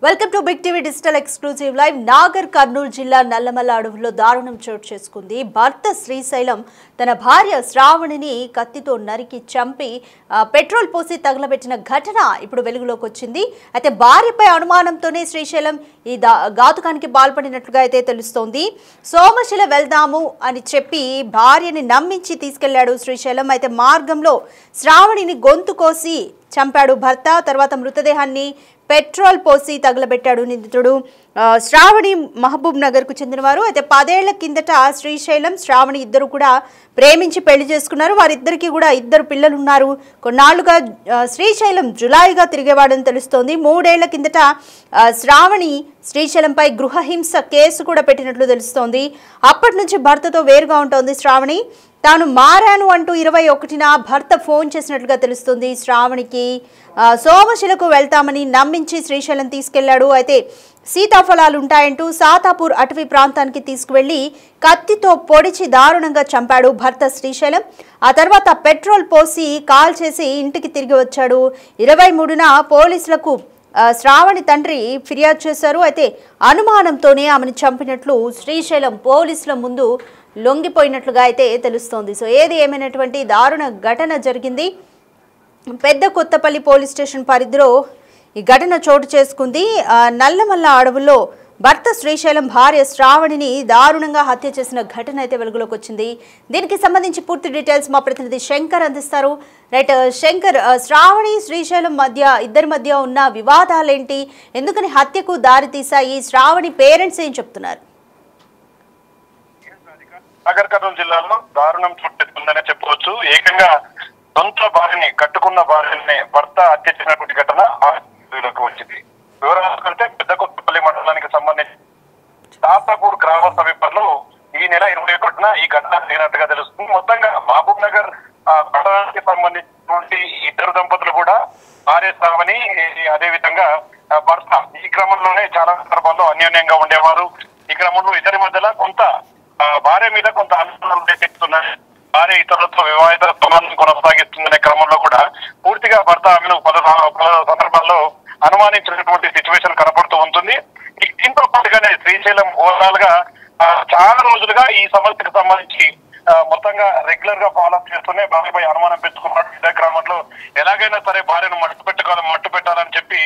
Welcome to big TV digital exclusive live. Nagar Kurnool జిల్లా నల్లమల్ల అడవుల్లో దారుణం చోటు చేసుకుంది. భర్త శ్రీశైలం తన భార్య శ్రావణిని కత్తితో నరికి చంపి పెట్రోల్ పోసి తగలబెట్టిన ఘటన ఇప్పుడు వెలుగులోకి వచ్చింది. అయితే భార్యపై అనుమానంతోనే శ్రీశైలం ఈ ఘాతుకానికి పాల్పడినట్లుగా అయితే తెలుస్తోంది. సోమశిల వెళ్దాము అని చెప్పి భార్యని నమ్మించి తీసుకెళ్లాడు శ్రీశైలం. అయితే మార్గంలో శ్రావణిని గొంతు కోసి చంపాడు భర్త. తర్వాత మృతదేహాన్ని పెట్రోల్ పోసి తగలబెట్టాడు నిందితుడు. శ్రావణి మహబూబ్ నగర్కు చెందినవారు. అయితే 10 ఏళ్ల కిందట శ్రీశైలం శ్రావణి ఇద్దరు కూడా ప్రేమించి పెళ్లి చేసుకున్నారు. వారిద్దరికీ కూడా 2 పిల్లలు ఉన్నారు. కొన్నాళ్లుగా శ్రీశైలం జులాయిగా తిరిగేవాడని తెలుస్తోంది. 3 ఏళ్ల కిందట శ్రావణి శ్రీశైలంపై గృహహింస కేసు కూడా పెట్టినట్లు తెలుస్తోంది. అప్పటి నుంచి భర్తతో వేరుగా ఉంటోంది శ్రావణి. తాను మారాను అంటూ 21న భర్త ఫోన్ చేసినట్లుగా తెలుస్తుంది. శ్రావణికి సోమశిలకు వెళ్తామని నమ్మించి శ్రీశైలం తీసుకెళ్లాడు. అయితే సీతాఫలాలు ఉంటాయంటూ సాతాపూర్ అటవీ ప్రాంతానికి తీసుకువెళ్లి కత్తితో పొడిచి దారుణంగా చంపాడు భర్త శ్రీశైలం. ఆ తర్వాత పెట్రోల్ పోసి కాల్ చేసి ఇంటికి తిరిగి వచ్చాడు. 23న పోలీసులకు శ్రావణి తండ్రి ఫిర్యాదు చేశారు. అయితే అనుమానంతోనే ఆమెను చంపినట్లు శ్రీశైలం పోలీసుల ముందు లొంగిపోయినట్లుగా అయితే తెలుస్తోంది. సో ఏది ఏమైనటువంటి దారుణ ఘటన జరిగింది. పెద్ద కొత్తపల్లి పోలీస్ స్టేషన్ పరిధిలో ఈ ఘటన చోటు చేసుకుంది. నల్లమల్ల అడవుల్లో భర్త శ్రీశైలం భార్య శ్రావణిని దారుణంగా హత్య చేసిన ఘటన అయితే వెలుగులోకి వచ్చింది. దీనికి సంబంధించి పూర్తి డీటెయిల్స్ మా ప్రతినిధి శంకర్ అందిస్తారు. రైట్ శంకర్, శ్రావణి శ్రీశైలం ఇద్దరి మధ్య ఉన్న వివాదాలేంటి, ఎందుకని హత్యకు దారి తీశాయి, శ్రావణి పేరెంట్స్ ఏం చెప్తున్నారు? నాగర్ కర్నూలు జిల్లాలో దారుణం చుట్టెత్తుందనే చెప్పవచ్చు. ఏకంగా సొంత భార్యని, కట్టుకున్న భార్యని భర్త హత్య చేసినటువంటి ఘటన వచ్చింది. వివరాలు కంటే పెద్ద కొత్తపల్లి మండలానికి సంబంధించి సాతాపూర్ గ్రామ సమీపంలో ఈ నెల 21న ఈ ఘటన జరిగినట్టుగా తెలుస్తుంది. మొత్తంగా మహబూబ్ నగర్ పట్టణానికి సంబంధించినటువంటి 2 దంపతులు కూడా భార్య శ్రావణి, అదే విధంగా భర్త ఈ క్రమంలోనే చాలా సందర్భాల్లో అన్యోన్యంగా ఉండేవారు. ఈ క్రమంలో ఇద్దరి మధ్యలో కొంత భార్య మీద కొంత అనుమానాలు రేకెత్తుతున్నాయి. భార్య ఇతరులతో వివాహిత సంబంధం కొనసాగిస్తుందనే క్రమంలో కూడా పూర్తిగా భర్త ఆమెను పలు సందర్భాల్లో అనుమానించినటువంటి సిచ్యువేషన్ కనపడుతూ ఉంటుంది. దీంతో పాటుగానే శ్రీశైలం ఓవరాల్ గా చాలా రోజులుగా ఈ సమస్యకు సంబంధించి మొత్తంగా రెగ్యులర్ గా ఫాలో అప్ చేస్తూనే భార్యపై అనుమానం పెంచుకున్నాడు. ఇదే క్రమంలో ఎలాగైనా సరే భార్యను మట్టు పెట్టాలని చెప్పి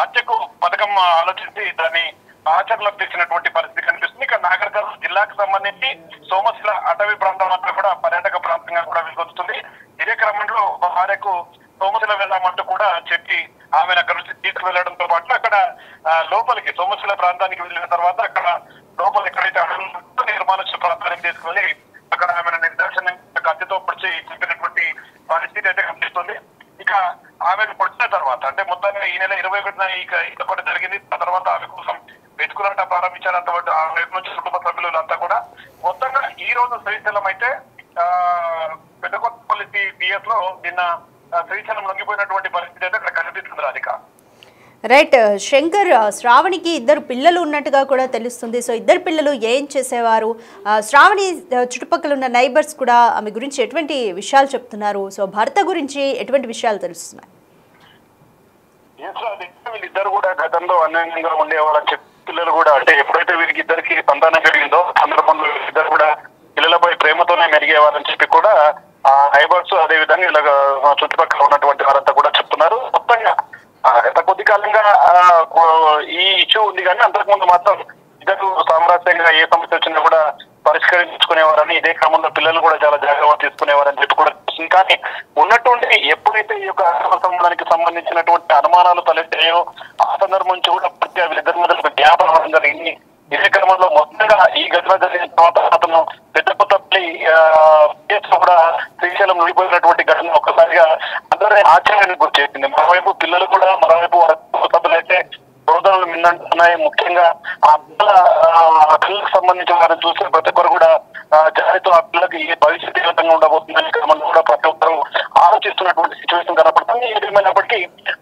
హత్యకు పథకం ఆలోచించి దాన్ని ఆచరణలోకి తెచ్చినటువంటి పరిస్థితి కనిపిస్తుంది. ఇక నాగర్ కర్నూలు జిల్లాకు సంబంధించి సోమశిల అటవీ ప్రాంతం అంతా కూడా పర్యాటక ప్రాంతంగా కూడా వెలుగొస్తుంది. ఇదే క్రమంలో భార్యకు సోమశిల వెళ్దామంటూ కూడా చెప్పి ఆమెను అక్కడ నుంచి తీసుకువెళ్లడంతో పాటు అక్కడ లోపలికి సోమశిల ప్రాంతానికి వెళ్ళిన తర్వాత అక్కడ లోపల ఎక్కడైతే అడవులు నిర్మానుష్య ప్రాంతానికి తీసుకువెళ్లి అక్కడ ఆమెను నిర్దర్శనంగా కత్తితో పొడిచి చెప్పినటువంటి పరిస్థితి అయితే కనిపిస్తుంది. ఇక ఆమెను పొడిచిన తర్వాత అంటే మొత్తంగా ఈ నెల 21న ఇక జరిగింది. ఆ తర్వాత ఆమె కోసం వెతుకులాట ప్రారంభించారంట ఆ వైపు నుంచి కుటుంబ సభ్యులు అంతా కూడా. మొత్తంగా ఈ రోజు శ్రీశైలం అయితే పెద్ద కొత్తపల్లి పిఎస్ లో నిన్న శ్రీశైలం లొంగిపోయినటువంటి పరిస్థితి అయితే అక్కడ కనిపిస్తుంది. రాధిక. రైట్ శంకర్, శ్రావణికి 2 పిల్లలు ఉన్నట్టుగా కూడా తెలుస్తుంది. సో 2 పిల్లలు ఏం చేసేవారు? శ్రావణి చుట్టుపక్కల ఉన్న నైబర్స్ కూడా ఆమె గురించి ఎటువంటి విషయాలు చెప్తున్నారు? సో భర్త గురించి ఎటువంటి విషయాలు తెలుస్తున్నాయి? వీళ్ళిద్దరు కూడా గతంలో అన్యోన్యంగా ఉండేవాళ్ళని చెప్పి పిల్లలు కూడా అంటే ఎప్పుడైతే వీరికి ఇద్దరికి సంతానం కలిగిందో సందర్భంలో ఇద్దరు కూడా పిల్లలపై ప్రేమతోనే మెరిగేవారని చెప్పి కూడా నైబర్స్ అదే విధంగా ఇలాగ చుట్టుపక్కల ఉన్నటువంటి వారంతా కూడా చెప్తున్నారు. మొత్తంగా గత కొద్ది కాలంగా ఈ ఇష్యూ ఉంది కానీ అంతకుముందు మాత్రం ఇద్దరు సామరస్యంగా ఏ సమస్య వచ్చినా కూడా పరిష్కరించుకునేవారని, ఇదే క్రమంలో పిల్లలు కూడా చాలా జాగ్రత్త తీసుకునేవారని చెప్పి కూడా చూస్తుంది. కానీ ఉన్నటువంటి ఎప్పుడైతే ఈ యొక్క సంబంధానికి సంబంధించినటువంటి అనుమానాలు తలెత్తాయో ఆ సందర్భం నుంచి కూడా పూర్తిగా వీళ్ళిద్దరి మధ్య జ్ఞాపకం అవ్వడం జరిగింది. ఇదే క్రమంలో మొత్తంగా ఈ ఘటన జరిగిన తర్వాత అతను పెద్ద కొత్తపల్లి కూడా శ్రీశైలం నిలిపోయినటువంటి ఘటన ఒక్కసారిగా అందరూ ఆశ్చర్యానికి గురి చేసింది. మరోవైపు పిల్లలు కూడా, మరోవైపు సభ్యులైతే రోదనలు మిన్నంటున్నాయి. ముఖ్యంగా ఆ పిల్లలకు సంబంధించిన వారిని చూస్తే ప్రతి ఒక్కరు కూడా జాతితో ఆ పిల్లలకి ఏ భవిష్యత్తు ఏ విధంగా ఉండబోతుందని క్రమంలో కూడా ప్రతి ఒక్కరు ఆలోచిస్తున్నటువంటి సిచ్యువేషన్ కనపడుతుంది. ఏదేమైనప్పటికీ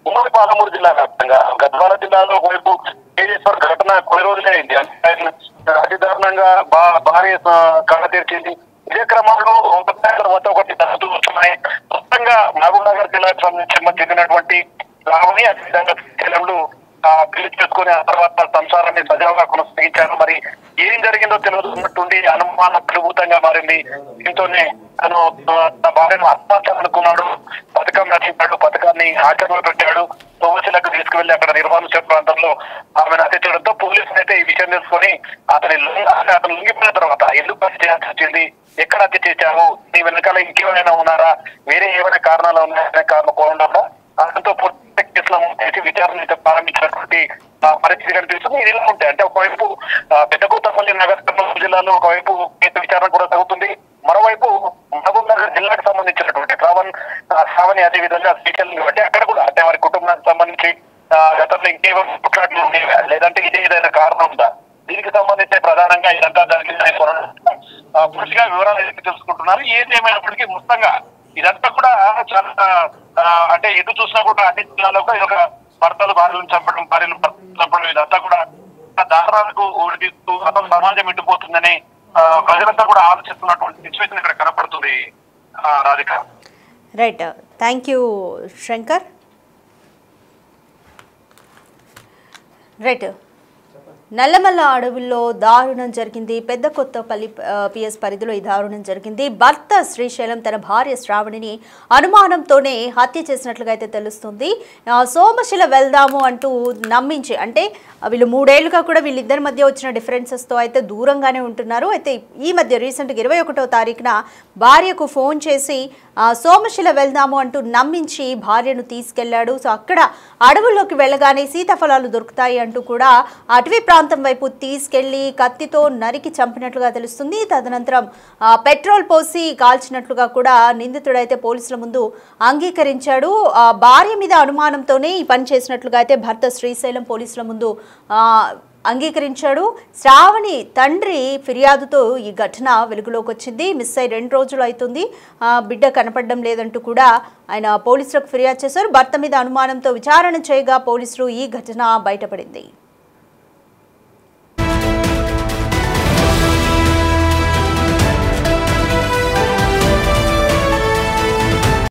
ఉమ్మడి పాలమూరు జిల్లా వ్యాప్తంగా గద్వాల జిల్లాలో ఒకవైపు కేజేశ్వర్ ఘటన కొన్ని రోజులే అయింది. అతి దారుణంగా భార్య కళ్ళ తెరిచింది. ఇదే క్రమంలో ఒకటి తర్వాత ఒకటి తగ్గుతూ వస్తున్నాయి. మొత్తంగా మహబూబ్ నగర్ జిల్లాకు సంబంధించినటువంటి శ్రావణి అదేవిధంగా శ్రీశైలంలో పెళ్లి చేసుకుని ఆ తర్వాత సంసారాన్ని సజావుగా కొనసాగించారు. మరి ఏం జరిగిందో తెలుస్తున్నట్టుండి అనుమానం పెరుగుతంగా మారింది. దీంతోనే తను తన భార్యను ఆత్మహత్యాలనుకున్నాడు. పథకం రచించాడు, పథకాన్ని ఆచరణలో పెట్టాడు. సోమశిలకు తీసుకువెళ్లి అక్కడ నిర్మానుష్య ప్రాంతంలో ఆమెను హత్య చేయడంతో పోలీసులు అయితే ఈ విషయం తెలుసుకొని అతను లొంగిపోయిన తర్వాత ఎందుకు హత్య చేయాల్సి వచ్చింది, ఎక్కడ హత్య చేశావు, నీ వెనకాల ఇంకేమైనా ఉన్నారా, వేరే ఏమైనా కారణాలు ఉన్నాయనే కారణం కోరడంలో అతనితో కేసులో చేసి విచారణ ప్రారంభించినటువంటి పరిస్థితి కనిపిస్తుంది. ఇది ఇలా ఉంటాయి అంటే ఒకవైపు పెద్దకూతపల్లి నగర్ కర్నూలు జిల్లాలో ఒకవైపు కేసు విచారణ కూడా సాగుతుంది. మరోవైపు మహబూబ్ నగర్ జిల్లాకు సంబంధించినటువంటి శ్రావణి అదే విధంగా శ్రీశైలం కాబట్టి అక్కడ కూడా అంటే వారి కుటుంబానికి సంబంధించి గతంలో ఇంకేమైనా పుట్లాట్లు ఉండేవా, లేదంటే ఇదే ఏదైనా కారణం ఉందా, దీనికి సంబంధించి ప్రధానంగా ఇదంతా జరిగిందని పూర్తిగా వివరాలు తెలుసుకుంటున్నారు. ఏది ఏమైనప్పటికీ మొత్తంగా ఇదంతా కూడా చాలా అంటే ఎటు చూసినా కూడా అన్ని జిల్లాలో ఇది ఒక భర్తలు భార్యలను చంపడం, భార్యలు భర్తలు చంపడం ఇదంతా కూడా దారుణాలకు ఓడితీస్తూ అసలు సమాజం ఎట్టుపోతుందని ప్రజలంతా కూడా ఆలోచిస్తున్నటువంటి సిచ్యువేషన్ ఇక్కడ కనపడుతుంది. Radhika. Right, thank you Shankar. Right, Nallamala అడవుల్లో దారుణం జరిగింది. పెద్ద కొత్తపల్లి పిఎస్ పరిధిలో ఈ దారుణం జరిగింది. భర్త శ్రీశైలం తన భార్య శ్రావణిని అనుమానంతోనే హత్య చేసినట్లుగా అయితే తెలుస్తుంది. సోమశిల వెళ్దాము అంటూ నమ్మించి, అంటే వీళ్ళు 3 ఏళ్లుగా కూడా వీళ్ళిద్దరి మధ్య వచ్చిన డిఫరెన్సెస్తో అయితే దూరంగానే ఉంటున్నారు. అయితే ఈ మధ్య రీసెంట్గా 21వ తారీఖున భార్యకు ఫోన్ చేసి సోమశిల వెళ్దాము అంటూ నమ్మించి భార్యను తీసుకెళ్లాడు. సో అక్కడ అడవుల్లోకి వెళ్ళగానే సీతాఫలాలు దొరుకుతాయి అంటూ కూడా అటవీ ప్రాంతం వైపు తీసుకెళ్లి కత్తితో నరికి చంపినట్లుగా తెలుస్తుంది. తదనంతరం పెట్రోల్ పోసి కాల్చినట్లుగా కూడా నిందితుడైతే పోలీసుల ముందు అంగీకరించాడు. భార్య మీద అనుమానంతోనే ఈ పని చేసినట్లుగా అయితే భర్త శ్రీశైలం పోలీసుల ముందు అంగీకరించాడు. శ్రావణి తండ్రి ఫిర్యాదుతో ఈ ఘటన వెలుగులోకి వచ్చింది. మిస్ అయి 2 రోజులు అవుతుంది, బిడ్డ కనపడడం లేదంటూ కూడా ఆయన పోలీసులకు ఫిర్యాదు చేశారు. భర్త మీద అనుమానంతో విచారణ చేయగా పోలీసులు ఈ ఘటన బయటపడింది.